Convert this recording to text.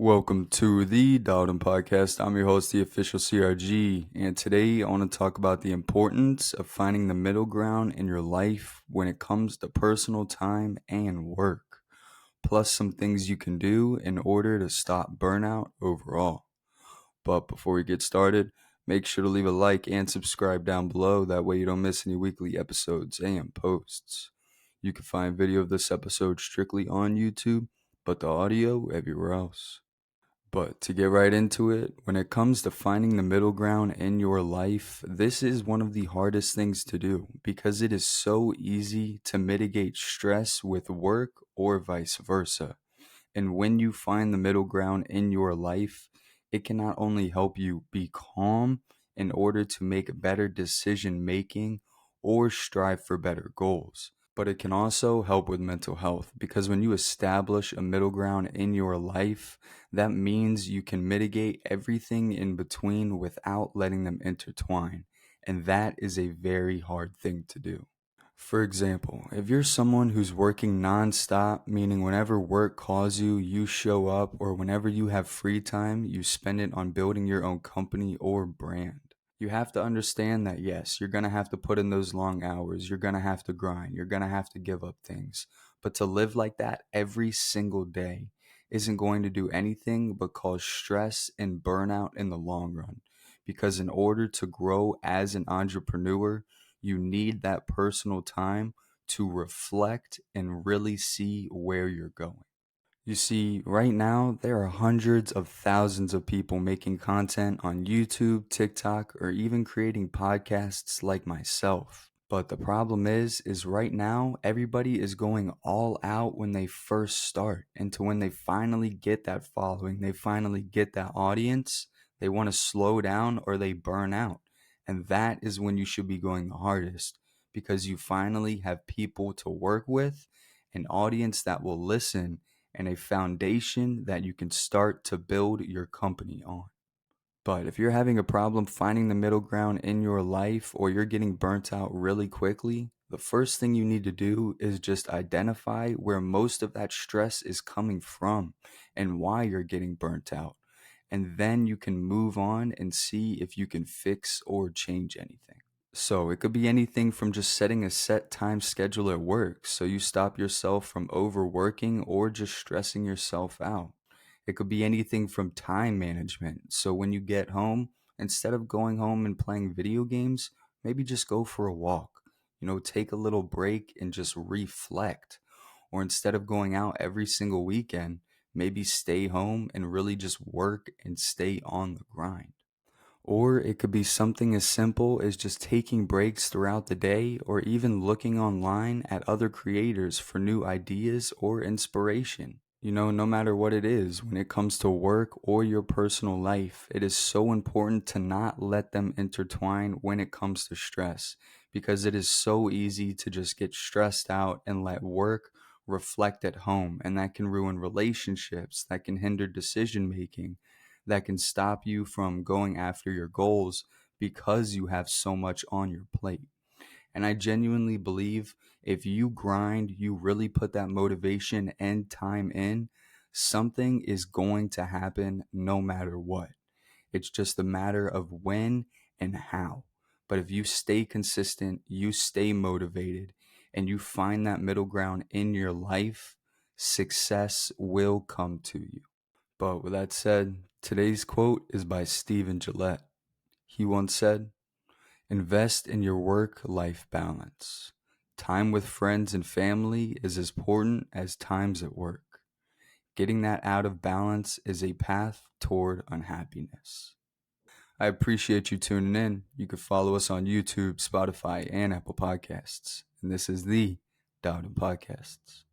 Welcome to the Dowden Podcast. I'm your host, the official CRG, and today I want to talk about the importance of finding the middle ground in your life when it comes to personal time and work, plus some things you can do in order to stop burnout overall. But before we get started, make sure to leave a like and subscribe down below. That way you don't miss any weekly episodes and posts. You can find video of this episode strictly on YouTube, but the audio everywhere else. But to get right into it, when it comes to finding the middle ground in your life, this is one of the hardest things to do because it is so easy to mitigate stress with work or vice versa. And when you find the middle ground in your life, it can not only help you be calm in order to make better decision making or strive for better goals, but it can also help with mental health because when you establish a middle ground in your life, that means you can mitigate everything in between without letting them intertwine. And that is a very hard thing to do. For example, if you're someone who's working nonstop, meaning whenever work calls you, you show up, or whenever you have free time, you spend it on building your own company or brand. You have to understand that yes, you're going to have to put in those long hours, you're going to have to grind, you're going to have to give up things. But to live like that every single day isn't going to do anything but cause stress and burnout in the long run. Because in order to grow as an entrepreneur, you need that personal time to reflect and really see where you're going. You see, right now, there are hundreds of thousands of people making content on YouTube, TikTok, or even creating podcasts like myself. But the problem is right now, everybody is going all out when they first start. And to when they finally get that following, they finally get that audience, they want to slow down or they burn out. And that is when you should be going the hardest because you finally have people to work with, an audience that will listen, and a foundation that you can start to build your company on. But if you're having a problem finding the middle ground in your life or you're getting burnt out really quickly, the first thing you need to do is just identify where most of that stress is coming from and why you're getting burnt out. And then you can move on and see if you can fix or change anything. So it could be anything from just setting a set time schedule at work so you stop yourself from overworking or just stressing yourself out. It could be anything from time management. So when you get home, instead of going home and playing video games, maybe just go for a walk. Take a little break and just reflect. Or instead of going out every single weekend, maybe stay home and really just work and stay on the grind. Or it could be something as simple as just taking breaks throughout the day or even looking online at other creators for new ideas or inspiration. No matter what it is, when it comes to work or your personal life, it is so important to not let them intertwine when it comes to stress because it is so easy to just get stressed out and let work reflect at home, and that can ruin relationships, that can hinder decision making, that can stop you from going after your goals because you have so much on your plate. And I genuinely believe if you grind, you really put that motivation and time in, something is going to happen no matter what. It's just a matter of when and how. But if you stay consistent, you stay motivated, and you find that middle ground in your life, success will come to you. But with that said, today's quote is by Stephen Gillette. He once said, "Invest in your work-life balance. Time with friends and family is as important as times at work. Getting that out of balance is a path toward unhappiness." I appreciate you tuning in. You can follow us on YouTube, Spotify, and Apple Podcasts. And this is the Dowden Podcasts.